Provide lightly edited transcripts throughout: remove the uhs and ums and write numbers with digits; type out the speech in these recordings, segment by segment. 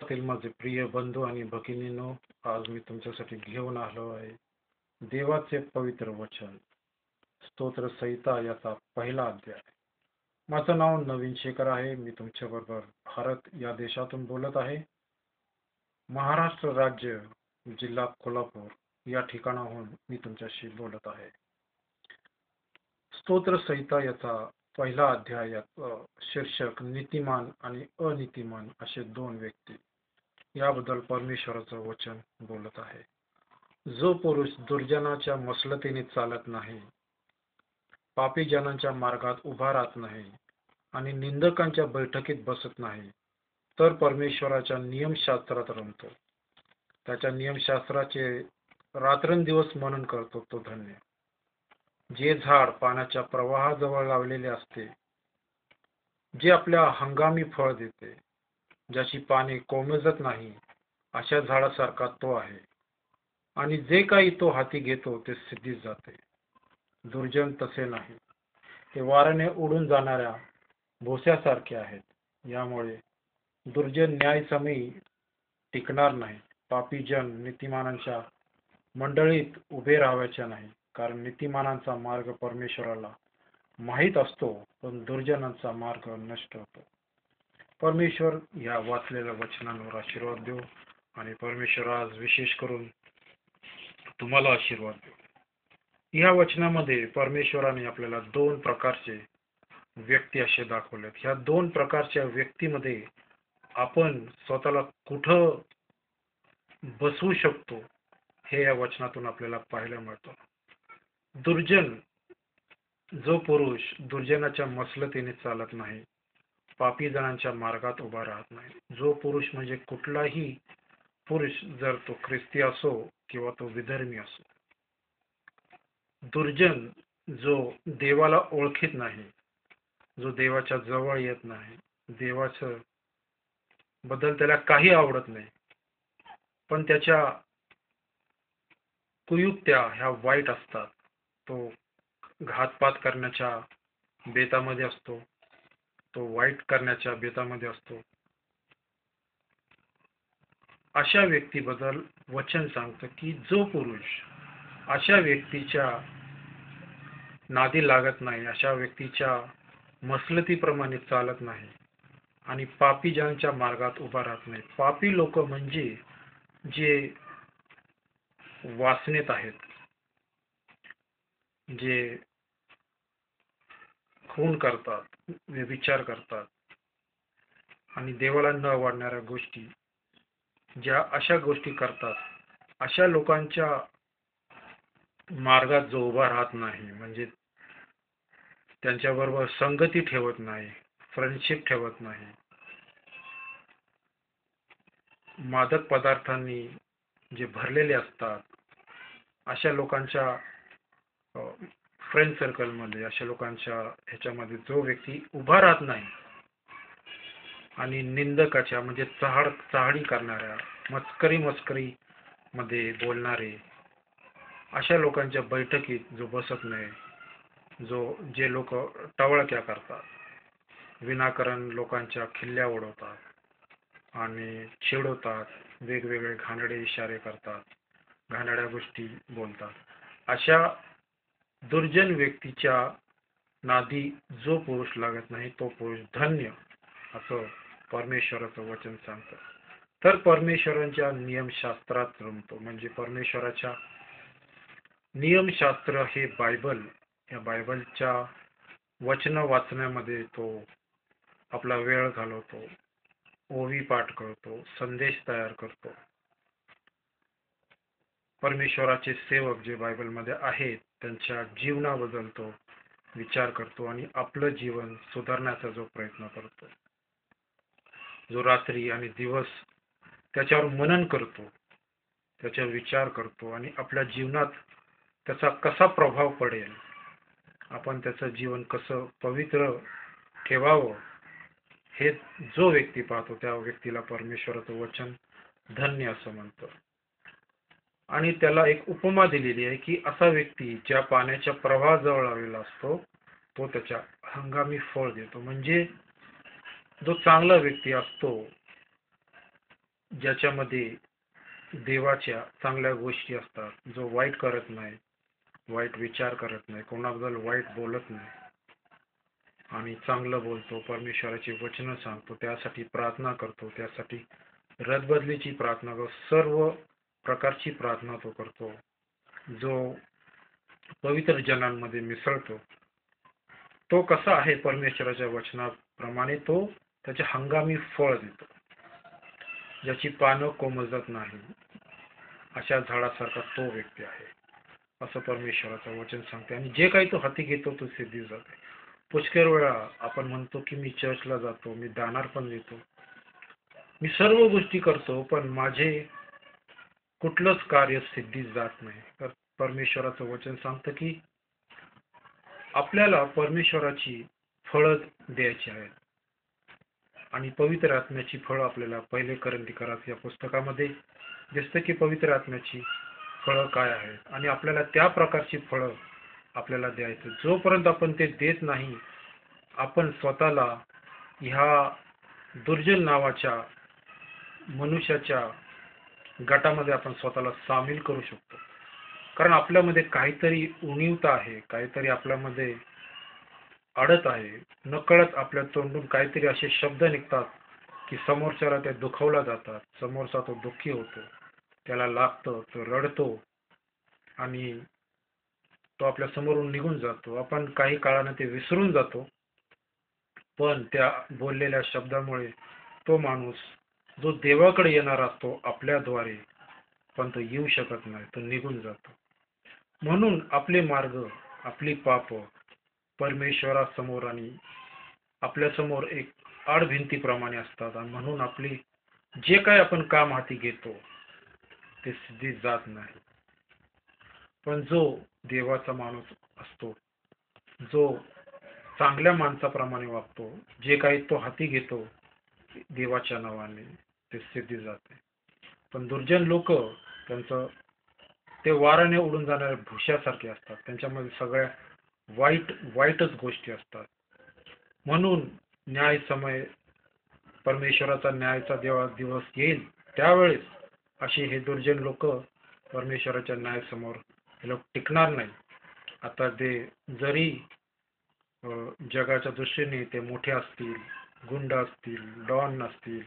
विश्वासातील माझे प्रिय बंधू आणि भगिनींनो, आज मी तुमच्यासाठी घेऊन आलो आहे देवाचे पवित्र वचन, स्तोत्र संहिता याचा पहिला अध्याय. माझं नाव नवीन शेखर आहे. मी तुमच्याबरोबर भारत या देशातून बोलत आहे. महाराष्ट्र राज्य, जिल्हा कोल्हापूर या ठिकाणाहून मी तुमच्याशी बोलत आहे. स्तोत्र संहिता याचा पहिला अध्याय शीर्षक नीतिमान आणि अनीतिमान असे दोन व्यक्ती याबद्दल परमेश्वराचं वचन बोलत आहे. जो पुरुष दुर्जनाच्या मसलतीने चालत नाही, पापी जनांच्या मार्गात उभा राहत नाही आणि निंदकांच्या बैठकीत बसत नाही, तर परमेश्वराच्या नियमशास्त्रात रमतो, त्याच्या नियमशास्त्राचे रात्रंदिवस मनन करतो, तो धन्य. जे झाड पाण्याच्या प्रवाहाजवळ लावलेले असते, जे आपल्या हंगामी फळ देते, ज्याची पाने कोमेजत नाही, अशा झाडासारखा तो आहे. आणि जे काही तो हाती घेतो ते सिद्धीस जाते. दुर्जन तसे नाही, ते वाऱ्याने उडून जाणाऱ्या भोस्यासारखे आहेत. यामुळे दुर्जन न्यायसमयी टिकणार नाही. पापी जन नीतिमानांच्या मंडळीत उभे राहायचे नाही, कारण नीतिमानांचा मार्ग परमेश्वराला माहीत असतो, पण दुर्जनांचा मार्ग नष्ट होतो. परमेश्वर या वाचलेल्या वचनांवर आशीर्वाद देऊ आणि परमेश्वर आज विशेष करून तुम्हाला आशीर्वाद देऊ. या वचनामध्ये परमेश्वराने आपल्याला दोन प्रकारचे व्यक्ती असे दाखवलेत. ह्या दोन प्रकारच्या व्यक्तीमध्ये आपण स्वतःला कुठं बसवू शकतो हे या वचनातून आपल्याला पाहायला मिळतं. दुर्जन, जो पुरुष दुर्जनाच्या मसलतीने चालत नाही, पापी जणांच्या मार्गात उभा राहत नाही. जो पुरुष म्हणजे कुठलाही पुरुष, जर तो ख्रिस्ती असो किंवा तो विधर्मी असो. दुर्जन, जो देवाला ओळखीत नाही, जो देवाच्या जवळ येत नाही, देवाचं बद्दल त्याला काही आवडत नाही, पण त्याच्या कुयुक्त्या ह्या वाईट असतात. तो घातपात करण्याच्या बेतामध्ये असतो, तो वाईट करण्याच्या बेतामध्ये असतो. अशा व्यक्तीबद्दल वचन सांगतं की जो पुरुष अशा व्यक्तीच्या नादी लागत नाही, अशा व्यक्तीच्या मसलतीप्रमाणे चालत नाही आणि पापी जनांच्या मार्गात उभा राहत नाही. पापी लोक म्हणजे जे वासनेत आहेत, जे खून करतात, व्यभिचार करतात आणि देवाला न आवडणाऱ्या गोष्टी, ज्या अशा गोष्टी करतात, अशा लोकांच्या मार्गात जो उभा राहत नाही, म्हणजे त्यांच्याबरोबर संगती ठेवत नाही, फ्रेंडशिप ठेवत नाही, मादक पदार्थांनी जे भरलेले असतात, अशा लोकांच्या फ्रेंड सर्कलमध्ये, अशा लोकांच्या ह्याच्यामध्ये जो व्यक्ती उभा राहत नाही आणि निंदकाच्या म्हणजे चहाडी करणाऱ्या, मस्करी मध्ये बोलणारे, अशा लोकांच्या बैठकीत जो बसत नाही, जे लोक टवळक्या करतात, विनाकारण लोकांच्या खिल्ल्या उडवतात आणि चिडवतात, वेगवेगळे घाणेरडे इशारे करतात, घाणेरड्या गोष्टी बोलतात, अशा दुर्जन व्यक्तीच्या नादी जो पुरुष लागत नाही, तो पुरुष धन्य, असं परमेश्वराचं वचन सांगतं. तर परमेश्वराच्या नियमशास्त्रात रमतो, म्हणजे परमेश्वराच्या नियमशास्त्र हे बायबल, या बायबलच्या वचन वाचण्यामध्ये तो आपला वेळ घालवतो, ओवी पाठ करतो, संदेश तयार करतो. परमेश्वराचे सेवक जे बायबलमध्ये आहेत, त्यांच्या जीवनाबद्दल तो विचार करतो आणि आपलं जीवन सुधारण्याचा जो प्रयत्न करतो, जो रात्री आणि दिवस त्याच्यावर मनन करतो, त्याच्यावर विचार करतो आणि आपल्या जीवनात त्याचा कसा प्रभाव पडेल, आपण त्याचं जीवन कसं पवित्र ठेवावं, हे जो व्यक्ती पाहतो, त्या व्यक्तीला परमेश्वराचं वचन धन्य असं म्हणतं. आणि त्याला एक उपमा दिलेली आहे की असा व्यक्ती ज्या पाण्याच्या प्रवाहाजवळ लावलेला असतो, तो त्याच्या हंगामी फळ देतो. म्हणजे जो चांगला व्यक्ती असतो, ज्याच्यामध्ये देवाच्या चांगल्या गोष्टी असतात, जो वाईट करत नाही, वाईट विचार करत नाही, कोणाबद्दल वाईट बोलत नाही आणि चांगलं बोलतो, परमेश्वराची वचनं सांगतो, त्यासाठी प्रार्थना करतो, त्यासाठी रदबदलीची प्रार्थना करतो, सर्व प्रकारची प्रार्थना तो करतो, जो पवित्र जनांमध्ये मिसळतो. तो कसा आहे परमेश्वराच्या वचनाप्रमाणे तो त्याचे हंगामी फळ देतो, ज्याची पानं कोमजत नाही, अशा झाडासारखा तो व्यक्ती आहे असं परमेश्वराचं वचन सांगते. आणि जे काही तो हाती घेतो तो सिद्धी जाते. पुष्कळ वेळा आपण म्हणतो की मी चर्चला जातो, मी दानार पण देतो, मी सर्व गोष्टी करतो, पण माझे कुठलंच कार्य सिद्धीस जात नाही. तर परमेश्वराचं वचन सांगतं की आपल्याला परमेश्वराची फळं द्यायची आहेत आणि पवित्र आत्म्याची फळं आपल्याला पहिले करंथीकरास या पुस्तकामध्ये दिसतं की पवित्र आत्म्याची फळं काय आहेत आणि आपल्याला त्या प्रकारची फळं आपल्याला द्यायचं. जोपर्यंत आपण ते देत नाही, आपण स्वतःला ह्या दुर्जन नावाच्या मनुष्याच्या गटामध्ये आपण स्वतःला सामील करू शकतो. कारण आपल्यामध्ये काहीतरी उणीवता आहे, काहीतरी आपल्यामध्ये अडत आहे. नकळत आपल्या तोंडून काहीतरी असे शब्द निघतात की समोरच्याला ते दुखवला जातात, समोरचा तो दुःखी होतो, त्याला लागतं, तो रडतो आणि तो आपल्या समोरून निघून जातो. आपण काही काळाने ते विसरून जातो, पण त्या बोललेल्या शब्दामुळे तो माणूस जो देवाकडे येणार असतो आपल्याद्वारे, पण तो येऊ शकत नाही, तो निघून जातो. म्हणून आपले मार्ग, आपली पाप परमेश्वरासमोर आणि आपल्यासमोर एक आडभिंतीप्रमाणे असतात आणि म्हणून आपली जे काही आपण काम हाती घेतो ते सिद्धीत जात नाही. पण जो देवाचा माणूस असतो, जो चांगल्या माणसाप्रमाणे वागतो, जे काही तो हाती घेतो देवाच्या नावाने ते सिद्धी जाते. पण दुर्जन लोक त्यांचं ते वाराने उडून जाणाऱ्या भुशासारखे असतात, त्यांच्यामध्ये सगळ्या वाईटच गोष्टी असतात. म्हणून न्याय समय परमेश्वराचा न्यायाचा दिवस येईल, त्यावेळेस असे हे दुर्जन लोक परमेश्वराच्या न्यायासमोर हे लोक टिकणार नाही. आता ते जरी जगाच्या दृष्टीने ते मोठे असतील, गुंड असतील, डॉन असतील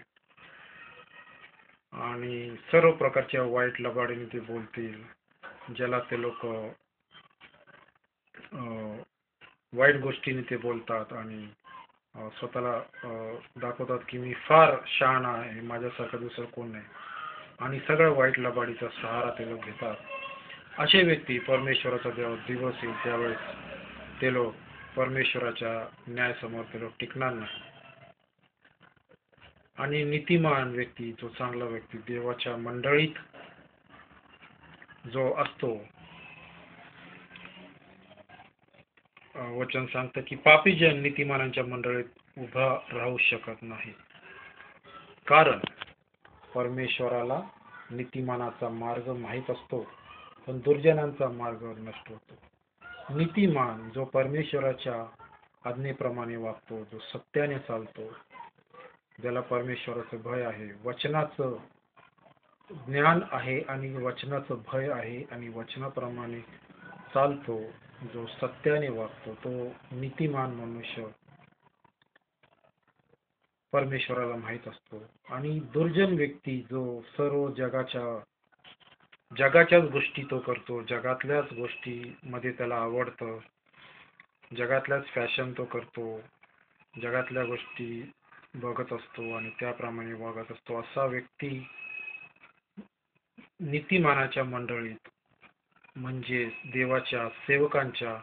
आणि सर्व प्रकारच्या वाईट लबाडीने ते बोलतील, ज्याला ते लोक वाईट गोष्टीने ते बोलतात आणि स्वतःला दाखवतात की मी फार शहाणा आहे, माझ्यासारखा दुसरं कोण नाही आणि सगळ्या वाईट लबाडीचा सहारा ते लोक घेतात. असे व्यक्ती परमेश्वराचा दिवस येईल त्यावेळेस ते लोक परमेश्वराच्या न्यायासमोर ते लोक टिकणार नाही. आणि नीतिमान व्यक्ती, जो चांगला व्यक्ती देवाच्या मंडळीत जो असतो, वचन सांगतं की पापी जन नीतिमानांच्या मंडळीत उभा राहू शकत नाही. कारण परमेश्वराला नीतिमानाचा मार्ग माहीत असतो, पण दुर्जनांचा मार्ग नष्ट होतो. नीतिमान जो परमेश्वराच्या आज्ञेप्रमाणे वागतो, जो सत्याने चालतो, ज्याला परमेश्वराचं भय आहे, वचनाचं ज्ञान आहे आणि वचनाचं भय आहे आणि वचनाप्रमाणे चालतो, जो सत्याने वागतो, तो नीतिमान मनुष्य परमेश्वराला माहीत असतो. आणि दुर्जन व्यक्ती जो सर्व जगाच्याच गोष्टी तो करतो, जगातल्याच गोष्टीमध्ये त्याला आवडतं, जगातल्याच फॅशन तो करतो, जगातल्या गोष्टी बघत असतो आणि त्याप्रमाणे वागत असतो, असा व्यक्ती नीतिमानाच्या मंडळीत म्हणजे देवाच्या सेवकांच्या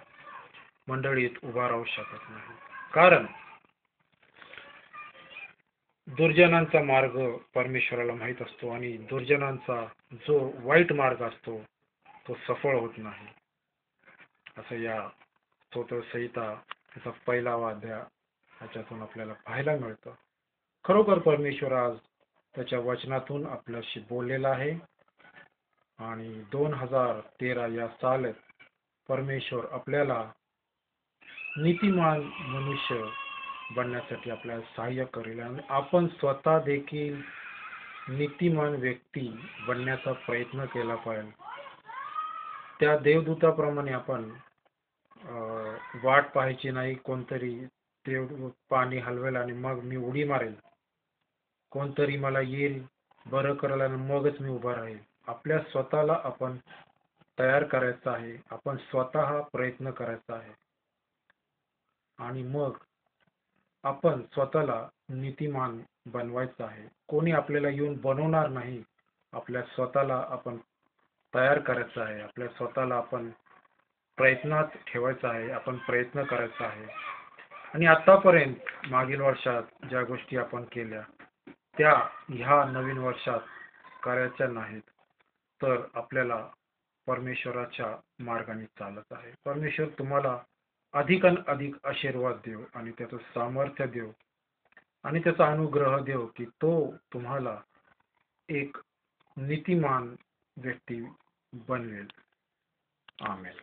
मंडळीत उभा राहू शकत नाही. कारण दुर्जनांचा मार्ग परमेश्वराला माहीत असतो आणि दुर्जनांचा जो वाईट मार्ग असतो तो सफळ होत नाही, असं या स्तोत्रसंहिता त्याचा 1वा अध्याय ह्याच्यातून आपल्याला पाहायला मिळतं. खरोखर परमेश्वर आज त्याच्या वचनातून आपल्याशी बोललेला आहे आणि 2013 या सालात परमेश्वर आपल्याला नीतिमान मनुष्य बनण्यासाठी आपल्याला सहाय्य करेल आणि आपण स्वतः देखील नीतिमान व्यक्ती बनण्याचा प्रयत्न केला पाहिजे. त्या देवदूताप्रमाणे आपण वाट पाहायची नाही. कोणतरी देव पाणी हलवेल आणि मग मी उडी मारेल. कोणतरी मला येईल, बरं करेल आणि मगच मी उभा राहील. आपल्या स्वतःला आपण तयार करायचं आहे. आपण स्वतः प्रयत्न करायचा आहे आणि मग आपण स्वतःला नीतिमान बनवायचं आहे. कोणी आपल्याला येऊन बनवणार नाही. आपल्या स्वतःला आपण तयार करायचं आहे. आपल्या स्वतःला आपण प्रयत्नात ठेवायचं आहे. आपण प्रयत्न करायचा आहे. आणि आतापर्यंत मागील वर्षात ज्या गोष्टी आपण केल्या त्या ह्या नवीन वर्षात करायच्या नाहीत, तर आपल्याला परमेश्वराच्या मार्गाने चालत आहे. परमेश्वर तुम्हाला अधिक अधिक आशीर्वाद देव आणि त्याचं सामर्थ्य देव आणि त्याचा अनुग्रह देव की तो तुम्हाला एक नीतिमान व्यक्ती बनवेल. आमेन.